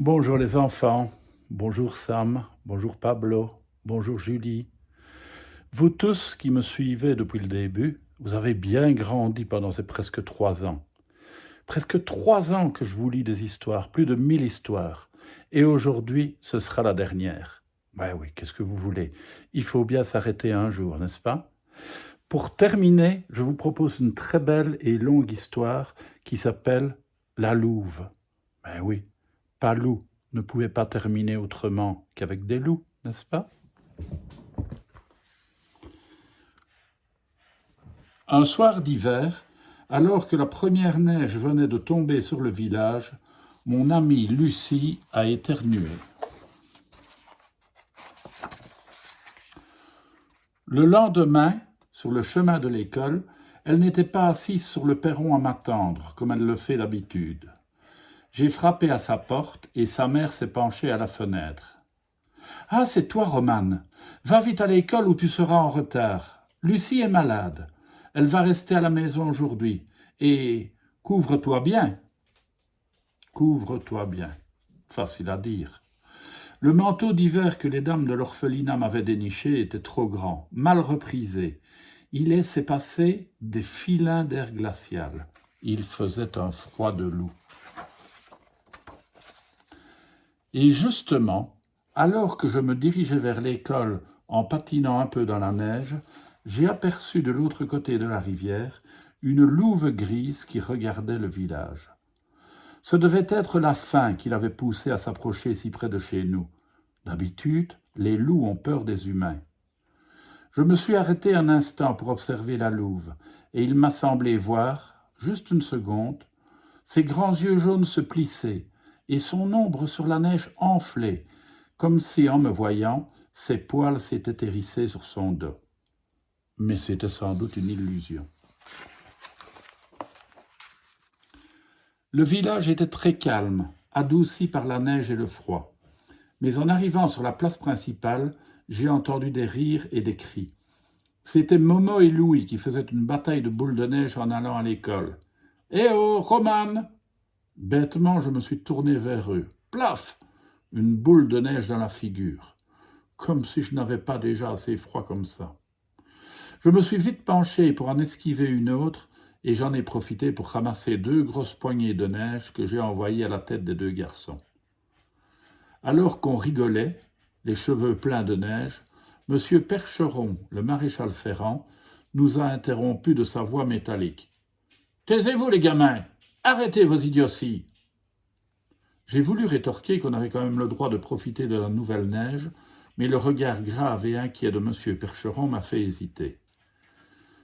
Bonjour les enfants, bonjour Sam, bonjour Pablo, bonjour Julie. Vous tous qui me suivez depuis le début, vous avez bien grandi pendant ces presque 3 ans. Presque 3 ans que je vous lis des histoires, plus de 1000 histoires. Et aujourd'hui, ce sera la dernière. Ben oui, qu'est-ce que vous voulez? Il faut bien s'arrêter un jour, n'est-ce pas? Pour terminer, je vous propose une très belle et longue histoire qui s'appelle La Louve. Ben oui, Palou ne pouvait pas terminer autrement qu'avec des loups, n'est-ce pas? Un soir d'hiver, alors que la première neige venait de tomber sur le village, mon amie Lucie a éternué. Le lendemain, sur le chemin de l'école, elle n'était pas assise sur le perron à m'attendre, comme elle le fait d'habitude. J'ai frappé à sa porte et sa mère s'est penchée à la fenêtre. « Ah, c'est toi, Romane. Va vite à l'école ou tu seras en retard. Lucie est malade. Elle va rester à la maison aujourd'hui. Et couvre-toi bien. » Couvre-toi bien. Facile à dire. Le manteau d'hiver que les dames de l'orphelinat m'avaient déniché était trop grand, mal reprisé. Il laissait passer des filins d'air glacial. Il faisait un froid de loup. Et justement, alors que je me dirigeais vers l'école en patinant un peu dans la neige, j'ai aperçu de l'autre côté de la rivière une louve grise qui regardait le village. Ce devait être la faim qui l'avait poussée à s'approcher si près de chez nous. D'habitude, les loups ont peur des humains. Je me suis arrêté un instant pour observer la louve, et il m'a semblé voir, juste une seconde, ses grands yeux jaunes se plisser, et son ombre sur la neige enflait, comme si, en me voyant, ses poils s'étaient hérissés sur son dos. Mais c'était sans doute une illusion. Le village était très calme, adouci par la neige et le froid. Mais en arrivant sur la place principale, j'ai entendu des rires et des cris. C'était Momo et Louis qui faisaient une bataille de boules de neige en allant à l'école. « Eh oh, Romane !» Bêtement, je me suis tourné vers eux. Plaf! Une boule de neige dans la figure. Comme si je n'avais pas déjà assez froid comme ça. Je me suis vite penché pour en esquiver une autre, et j'en ai profité pour ramasser 2 grosses poignées de neige que j'ai envoyées à la tête des 2 garçons. Alors qu'on rigolait, les cheveux pleins de neige, M. Percheron, le maréchal Ferrand, nous a interrompus de sa voix métallique. « Taisez-vous, les gamins! Arrêtez vos idioties !» J'ai voulu rétorquer qu'on avait quand même le droit de profiter de la nouvelle neige, mais le regard grave et inquiet de M. Percheron m'a fait hésiter.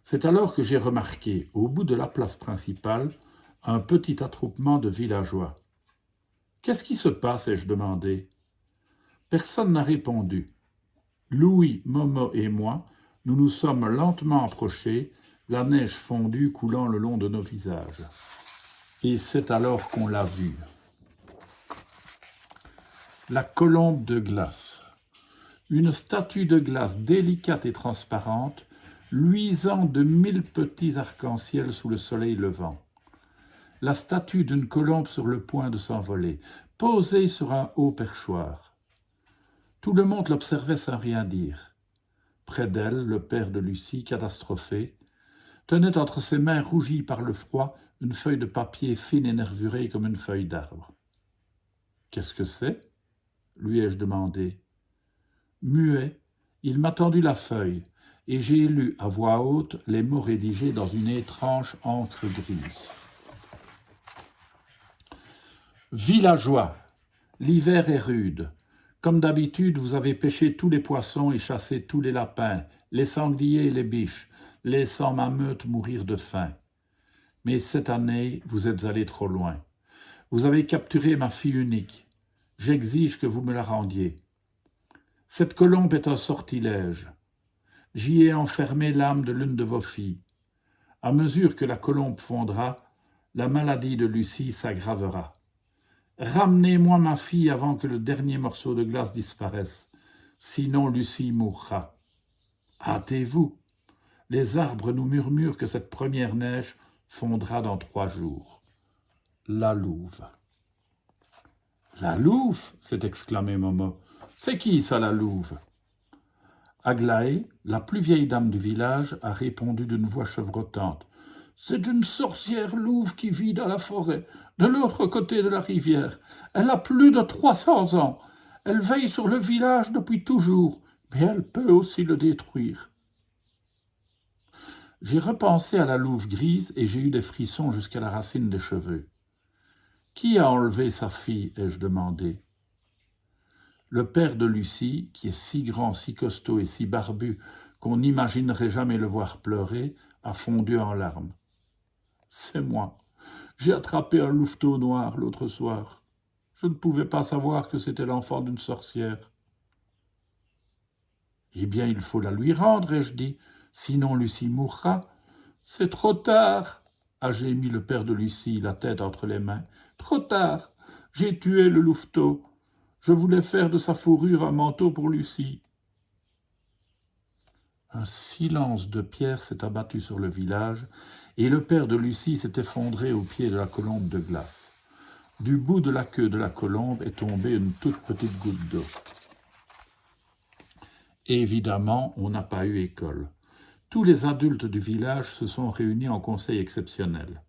C'est alors que j'ai remarqué, au bout de la place principale, un petit attroupement de villageois. « Qu'est-ce qui se passe ?» ai-je demandé. Personne n'a répondu. Louis, Momo et moi, nous nous sommes lentement approchés, la neige fondue coulant le long de nos visages. Et c'est alors qu'on l'a vue. La colombe de glace. Une statue de glace délicate et transparente, luisant de 1000 petits arcs-en-ciel sous le soleil levant. La statue d'une colombe sur le point de s'envoler, posée sur un haut perchoir. Tout le monde l'observait sans rien dire. Près d'elle, le père de Lucie, catastrophé, tenait entre ses mains rougies par le froid une feuille de papier fine et nervurée comme une feuille d'arbre. « Qu'est-ce que c'est ?» lui ai-je demandé. Muet, il m'a tendu la feuille, et j'ai lu à voix haute les mots rédigés dans une étrange encre grise. Villageois, l'hiver est rude. Comme d'habitude, vous avez pêché tous les poissons et chassé tous les lapins, les sangliers et les biches, laissant ma meute mourir de faim. Mais cette année, vous êtes allés trop loin. Vous avez capturé ma fille unique. J'exige que vous me la rendiez. Cette colombe est un sortilège. J'y ai enfermé l'âme de l'une de vos filles. À mesure que la colombe fondra, la maladie de Lucie s'aggravera. Ramenez-moi ma fille avant que le dernier morceau de glace disparaisse, sinon Lucie mourra. Hâtez-vous. Les arbres nous murmurent que cette première neige fondra dans 3 jours. La louve. La louve, s'est exclamé Momo. C'est qui ça, la louve? Aglaé, la plus vieille dame du village, a répondu d'une voix chevrotante. C'est une sorcière louve qui vit dans la forêt, de l'autre côté de la rivière. Elle a plus de 300 ans. Elle veille sur le village depuis toujours, mais elle peut aussi le détruire. J'ai repensé à la louve grise et j'ai eu des frissons jusqu'à la racine des cheveux. Qui a enlevé sa fille, ai-je demandé. Le père de Lucie, qui est si grand, si costaud et si barbu qu'on n'imaginerait jamais le voir pleurer, a fondu en larmes. C'est moi. J'ai attrapé un louveteau noir l'autre soir. Je ne pouvais pas savoir que c'était l'enfant d'une sorcière. Eh bien, il faut la lui rendre, ai-je dit, sinon Lucie mourra. C'est trop tard, a gémi le père de Lucie, la tête entre les mains. Trop tard, j'ai tué le louveteau. Je voulais faire de sa fourrure un manteau pour Lucie. Un silence de pierre s'est abattu sur le village, et le père de Lucie s'est effondré au pied de la colombe de glace. Du bout de la queue de la colombe est tombée une toute petite goutte d'eau. Évidemment, on n'a pas eu école. Tous les adultes du village se sont réunis en conseil exceptionnel.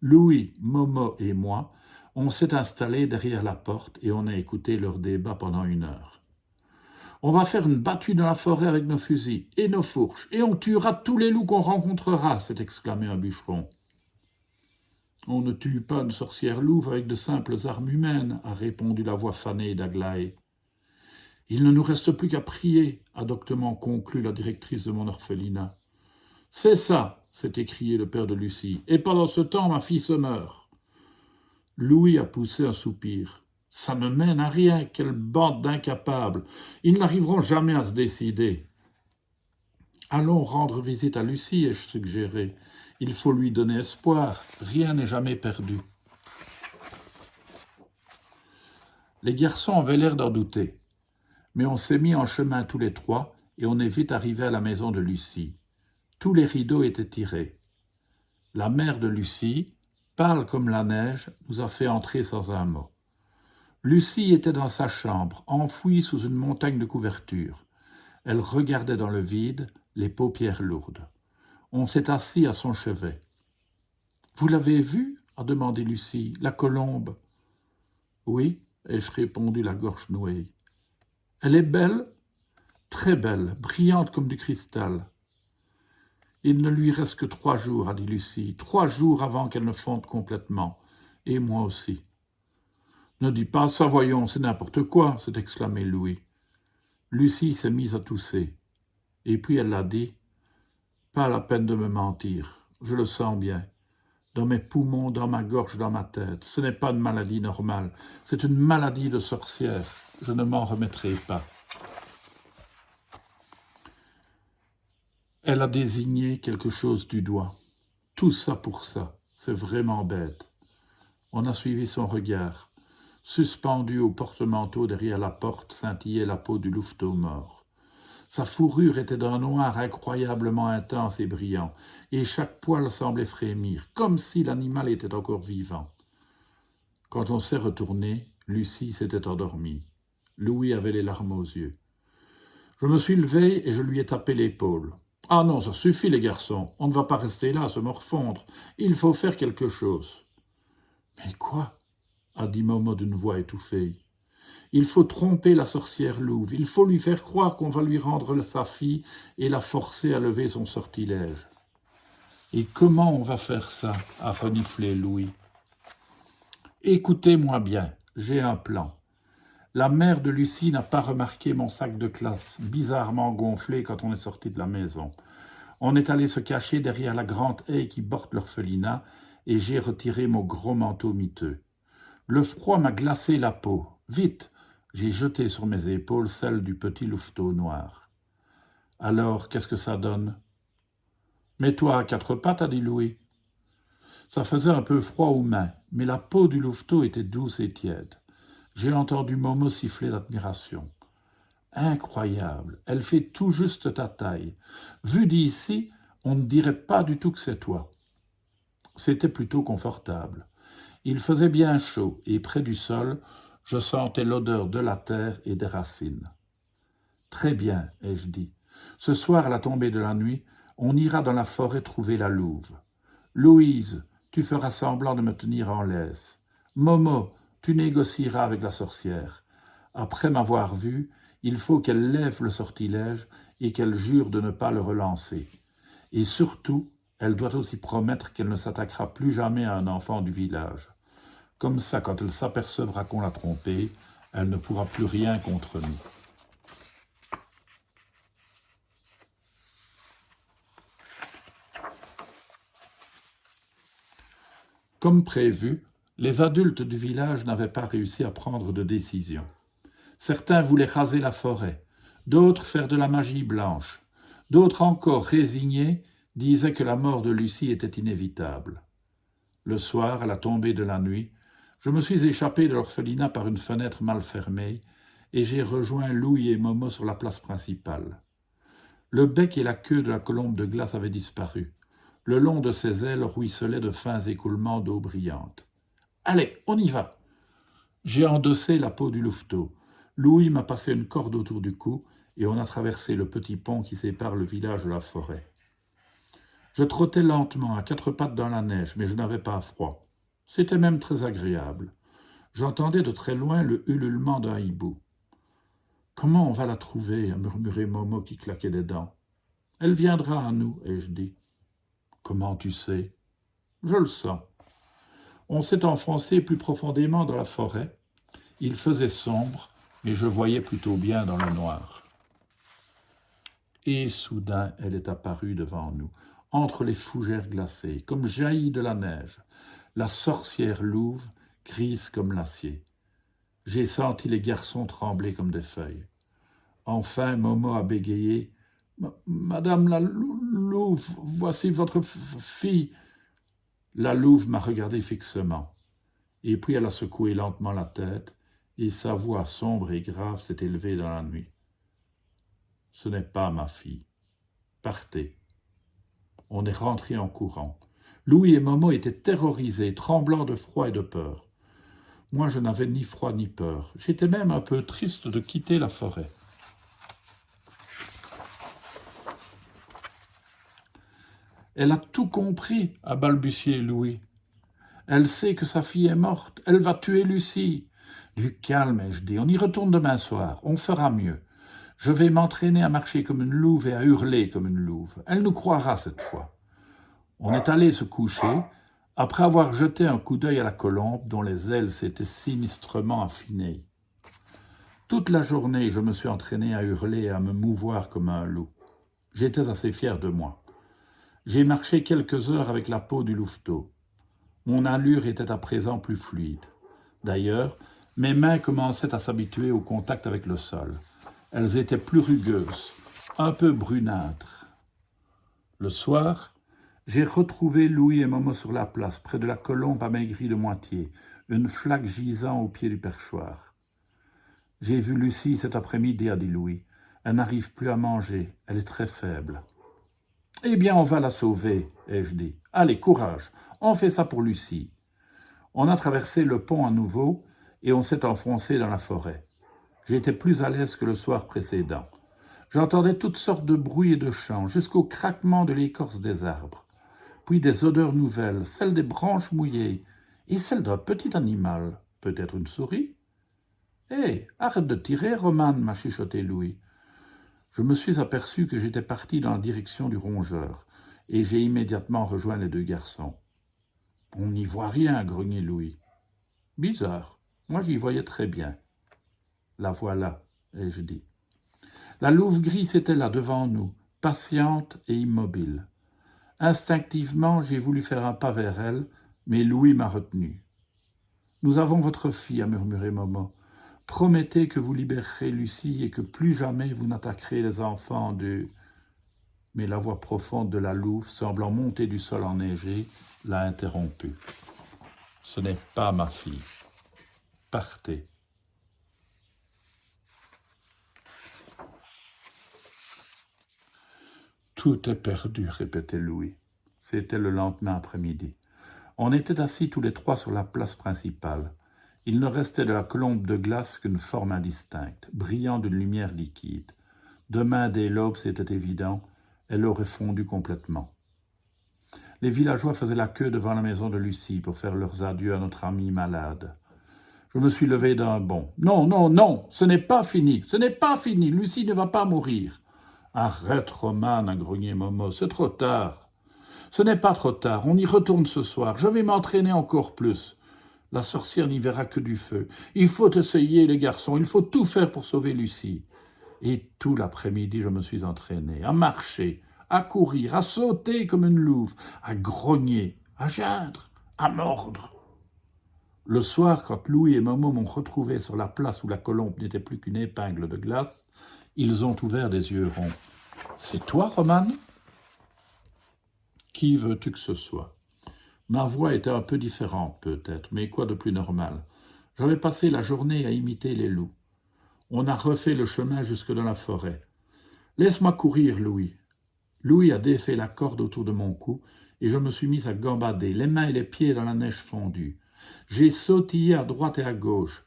Louis, Momo et moi, on s'est installés derrière la porte et on a écouté leur débat pendant 1 heure. On va faire une battue dans la forêt avec nos fusils et nos fourches, et on tuera tous les loups qu'on rencontrera, s'est exclamé un bûcheron. On ne tue pas une sorcière louve avec de simples armes humaines, a répondu la voix fanée d'Aglaé. Il ne nous reste plus qu'à prier, a doctement conclu la directrice de mon orphelinat. C'est ça, s'est écrié le père de Lucie, et pendant ce temps ma fille se meurt. Louis a poussé un soupir. Ça ne mène à rien, quelle bande d'incapables. Ils n'arriveront jamais à se décider. Allons rendre visite à Lucie, ai-je suggéré. Il faut lui donner espoir. Rien n'est jamais perdu. Les garçons avaient l'air d'en douter. Mais on s'est mis en chemin tous les trois et on est vite arrivé à la maison de Lucie. Tous les rideaux étaient tirés. La mère de Lucie, pâle comme la neige, nous a fait entrer sans un mot. Lucie était dans sa chambre, enfouie sous une montagne de couvertures. Elle regardait dans le vide, les paupières lourdes. On s'est assis à son chevet. « Vous l'avez vue » a demandé Lucie. « La colombe ?» ?»« Oui, » ai-je répondu, la gorge nouée. « Elle est belle ?»« Très belle, brillante comme du cristal. »« Il ne lui reste que 3 jours, a dit Lucie. 3 jours avant qu'elle ne fonde complètement. Et moi aussi. » « Ne dis pas ça, voyons, c'est n'importe quoi, s'est exclamé Louis. Lucie s'est mise à tousser. Et puis elle a dit, pas la peine de me mentir, je le sens bien. Dans mes poumons, dans ma gorge, dans ma tête. Ce n'est pas une maladie normale, c'est une maladie de sorcière. Je ne m'en remettrai pas. Elle a désigné quelque chose du doigt. Tout ça pour ça, c'est vraiment bête. On a suivi son regard. Suspendu au porte-manteau derrière la porte scintillait la peau du louveteau mort. Sa fourrure était d'un noir incroyablement intense et brillant, et chaque poil semblait frémir, comme si l'animal était encore vivant. Quand on s'est retourné, Lucie s'était endormie. Louis avait les larmes aux yeux. Je me suis levé et je lui ai tapé l'épaule. « Ah non, ça suffit les garçons, on ne va pas rester là à se morfondre, il faut faire quelque chose. »« Mais quoi ?» a dit Momo d'une voix étouffée. « Il faut tromper la sorcière louve, il faut lui faire croire qu'on va lui rendre sa fille et la forcer à lever son sortilège. »« Et comment on va faire ça ?» a reniflé Louis. « Écoutez-moi bien, j'ai un plan. La mère de Lucie n'a pas remarqué mon sac de classe, bizarrement gonflé quand on est sorti de la maison. On est allé se cacher derrière la grande haie qui borde l'orphelinat et j'ai retiré mon gros manteau miteux. Le froid m'a glacé la peau. Vite, j'ai jeté sur mes épaules celle du petit louveteau noir. Alors, qu'est-ce que ça donne ? Mets-toi à 4 pattes, a dit Louis. Ça faisait un peu froid aux mains, mais la peau du louveteau était douce et tiède. J'ai entendu Momo siffler d'admiration. Incroyable, elle fait tout juste ta taille. Vu d'ici, on ne dirait pas du tout que c'est toi. C'était plutôt confortable. Il faisait bien chaud et près du sol, Je sentais l'odeur de la terre et des racines. « Très bien, ai-je dit. Ce soir, à la tombée de la nuit, on ira dans la forêt trouver la louve. Louise, tu feras semblant de me tenir en laisse. Momo, tu négocieras avec la sorcière. Après m'avoir vu, il faut qu'elle lève le sortilège et qu'elle jure de ne pas le relancer. Et surtout, elle doit aussi promettre qu'elle ne s'attaquera plus jamais à un enfant du village. Comme ça, quand elle s'apercevra qu'on l'a trompée, elle ne pourra plus rien contre nous. » Comme prévu, les adultes du village n'avaient pas réussi à prendre de décision. Certains voulaient raser la forêt, d'autres faire de la magie blanche, d'autres encore, résignés, disaient que la mort de Lucie était inévitable. Le soir, à la tombée de la nuit, je me suis échappé de l'orphelinat par une fenêtre mal fermée et j'ai rejoint Louis et Momo sur la place principale. Le bec et la queue de la colombe de glace avaient disparu. Le long de ses ailes ruisselaient de fins écoulements d'eau brillante. « Allez, on y va !» J'ai endossé la peau du louveteau. Louis m'a passé une corde autour du cou et on a traversé le petit pont qui sépare le village de la forêt. Je trottais lentement, à quatre pattes dans la neige, mais je n'avais pas froid. C'était même très agréable. J'entendais de très loin le ululement d'un hibou. « Comment on va la trouver ?» a murmuré Momo qui claquait des dents. « Elle viendra à nous, ai-je dit. »« Comment tu sais ?»« Je le sens. » On s'est enfoncé plus profondément dans la forêt. Il faisait sombre, mais je voyais plutôt bien dans le noir. Et soudain, elle est apparue devant nous, entre les fougères glacées, comme jaillie de la neige, la sorcière louve, grise comme l'acier. J'ai senti les garçons trembler comme des feuilles. Enfin, Momo a bégayé. « Madame la louve, voici votre fille. » La louve m'a regardé fixement, et puis elle a secoué lentement la tête, et sa voix sombre et grave s'est élevée dans la nuit. « Ce n'est pas ma fille. Partez. » On est rentré en courant. Louis et Momo étaient terrorisés, tremblants de froid et de peur. Moi, je n'avais ni froid ni peur. J'étais même un peu triste de quitter la forêt. « Elle a tout compris, » a balbutié Louis. « Elle sait que sa fille est morte. Elle va tuer Lucie. » « Du calme, ai-je dit. On y retourne demain soir. On fera mieux. Je vais m'entraîner à marcher comme une louve et à hurler comme une louve. Elle nous croira cette fois. » On est allé se coucher, après avoir jeté un coup d'œil à la colombe dont les ailes s'étaient sinistrement affinées. Toute la journée, je me suis entraîné à hurler et à me mouvoir comme un loup. J'étais assez fier de moi. J'ai marché quelques heures avec la peau du louveteau. Mon allure était à présent plus fluide. D'ailleurs, mes mains commençaient à s'habituer au contact avec le sol. Elles étaient plus rugueuses, un peu brunâtres. Le soir, j'ai retrouvé Louis et Momo sur la place, près de la colombe amaigrie de moitié, une flaque gisant au pied du perchoir. « J'ai vu Lucie cet après-midi, » a dit Louis. « Elle n'arrive plus à manger, elle est très faible. »« Eh bien, on va la sauver, » ai-je dit. « Allez, courage, on fait ça pour Lucie. » On a traversé le pont à nouveau et on s'est enfoncé dans la forêt. J'étais plus à l'aise que le soir précédent. J'entendais toutes sortes de bruits et de chants, jusqu'au craquement de l'écorce des arbres. Puis des odeurs nouvelles, celles des branches mouillées et celles d'un petit animal, peut-être une souris. « Hé, arrête de tirer, Romane, » m'a chuchoté Louis. Je me suis aperçu que j'étais parti dans la direction du rongeur et j'ai immédiatement rejoint les deux garçons. « On n'y voit rien, » grognait Louis. « Bizarre, moi j'y voyais très bien. »« La voilà, » ai-je dit. La louve grise était là devant nous, patiente et immobile. Instinctivement, j'ai voulu faire un pas vers elle, mais Louis m'a retenu. « Nous avons votre fille, » a murmuré Momo. « Promettez que vous libérerez Lucie et que plus jamais vous n'attaquerez les enfants de... » Mais la voix profonde de la louve, semblant monter du sol enneigé, l'a interrompu. « Ce n'est pas ma fille. Partez. » Tout est perdu, répétait Louis. C'était le lendemain après-midi. On était assis tous les trois sur la place principale. Il ne restait de la colombe de glace qu'une forme indistincte, brillant d'une lumière liquide. Demain, dès l'aube, c'était évident, elle aurait fondu complètement. Les villageois faisaient la queue devant la maison de Lucie pour faire leurs adieux à notre amie malade. Je me suis levé d'un bond. « Non, non, non, ce n'est pas fini, ce n'est pas fini, Lucie ne va pas mourir. »« Arrête, Romane, » a grogné Momo, « c'est trop tard. »« Ce n'est pas trop tard, on y retourne ce soir, je vais m'entraîner encore plus. » La sorcière n'y verra que du feu. Il faut essayer, les garçons, il faut tout faire pour sauver Lucie. Et tout l'après-midi, je me suis entraîné, à marcher, à courir, à sauter comme une louve, à grogner, à geindre, à mordre. Le soir, quand Louis et Momo m'ont retrouvé sur la place où la colombe n'était plus qu'une épingle de glace, ils ont ouvert des yeux ronds. « C'est toi, Romane ? » ?»« Qui veux-tu que ce soit ? » Ma voix était un peu différente, peut-être, mais quoi de plus normal ? J'avais passé la journée à imiter les loups. On a refait le chemin jusque dans la forêt. « Laisse-moi courir, Louis. » Louis a défait la corde autour de mon cou et je me suis mis à gambader, les mains et les pieds dans la neige fondue. J'ai sautillé à droite et à gauche.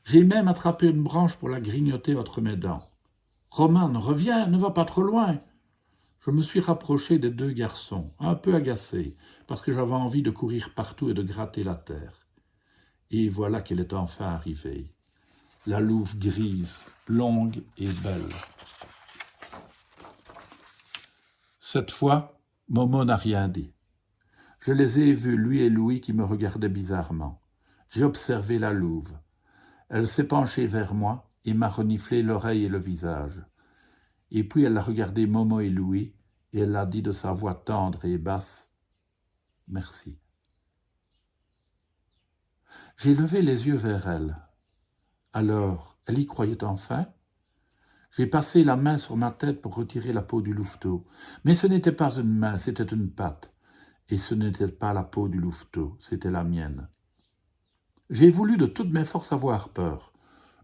J'ai même attrapé une branche pour la grignoter entre mes dents. « Romane, reviens, ne va pas trop loin. » Je me suis rapproché des deux garçons, un peu agacé, parce que j'avais envie de courir partout et de gratter la terre. Et voilà qu'elle est enfin arrivée. La louve grise, longue et belle. Cette fois, Momo n'a rien dit. Je les ai vus, lui et Louis, qui me regardaient bizarrement. J'ai observé la louve. Elle s'est penchée vers moi et m'a reniflé l'oreille et le visage. Et puis elle a regardé Momo et Louis, et elle a dit de sa voix tendre et basse « Merci ». J'ai levé les yeux vers elle. Alors, elle y croyait enfin ? J'ai passé la main sur ma tête pour retirer la peau du louveteau. Mais ce n'était pas une main, c'était une patte. Et ce n'était pas la peau du louveteau, c'était la mienne. J'ai voulu de toutes mes forces avoir peur.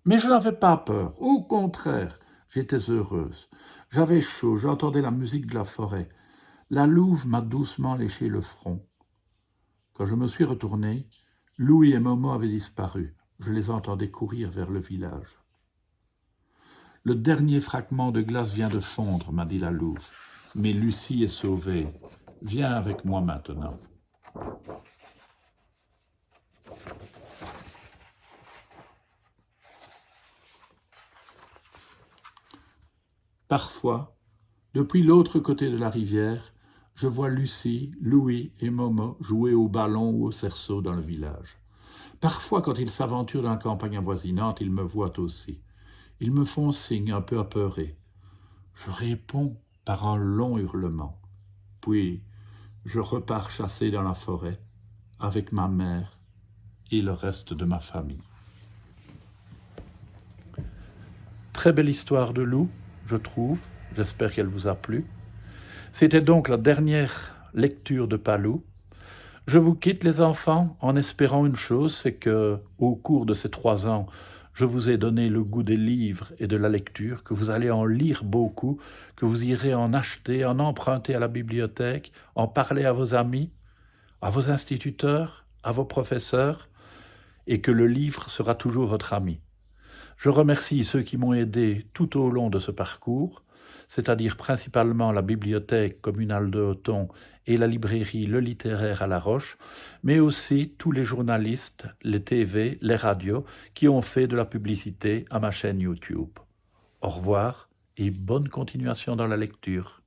Mais je n'avais pas peur, au contraire, j'étais heureuse. J'avais chaud, j'entendais la musique de la forêt. La louve m'a doucement léché le front. Quand je me suis retourné, Louis et Momo avaient disparu. Je les entendais courir vers le village. « Le dernier fragment de glace vient de fondre, » m'a dit la louve. « Mais Lucie est sauvée. Viens avec moi maintenant. » Parfois, depuis l'autre côté de la rivière, je vois Lucie, Louis et Momo jouer au ballon ou au cerceau dans le village. Parfois, quand ils s'aventurent dans la campagne avoisinante, ils me voient aussi. Ils me font signe un peu apeuré. Je réponds par un long hurlement. Puis, je repars chasser dans la forêt avec ma mère et le reste de ma famille. Très belle histoire de loup, je trouve. J'espère qu'elle vous a plu. C'était donc la dernière lecture de Palou. Je vous quitte les enfants en espérant une chose, c'est que au cours de ces 3 ans, je vous ai donné le goût des livres et de la lecture, que vous allez en lire beaucoup, que vous irez en acheter, en emprunter à la bibliothèque, en parler à vos amis, à vos instituteurs, à vos professeurs, et que le livre sera toujours votre ami. Je remercie ceux qui m'ont aidé tout au long de ce parcours, c'est-à-dire principalement la bibliothèque communale de Hoton et la librairie Le Littéraire à La Roche, mais aussi tous les journalistes, les TV, les radios qui ont fait de la publicité à ma chaîne YouTube. Au revoir et bonne continuation dans la lecture.